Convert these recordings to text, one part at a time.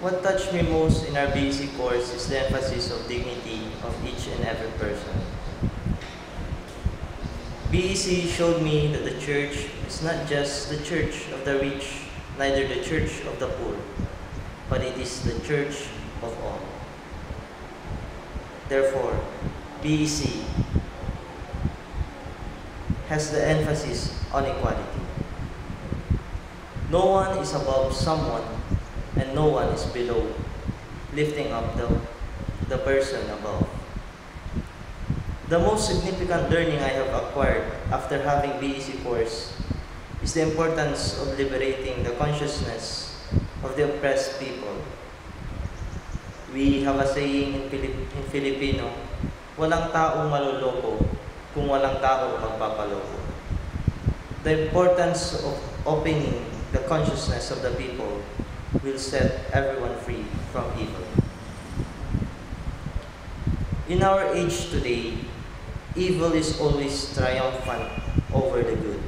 What touched me most in our BEC course is the emphasis of dignity of each and every person. BEC showed me that the church is not just the church of the rich, neither the church of the poor, but it is the church of all. Therefore, BEC has the emphasis on equality. No one is above someone and no one is below, lifting up the person above. The most significant learning I have acquired after having BEC course is the importance of liberating the consciousness of the oppressed people. We have a saying in Filipino, walang taong maluloko kung walang taong magpapaloko. The importance of opening the consciousness of the people will set everyone free from evil. In our age today, evil is always triumphant over the good.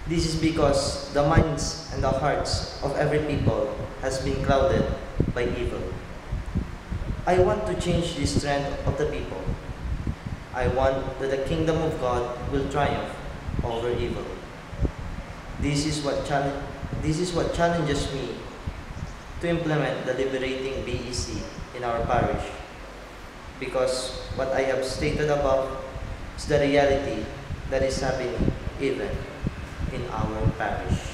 This is because the minds and the hearts of every people has been clouded by evil. I want to change this trend of the people. I want that the kingdom of God will triumph over evil. This is what challenges me to implement the liberating BEC in our parish, because what I have stated above is the reality that is happening even in our parish.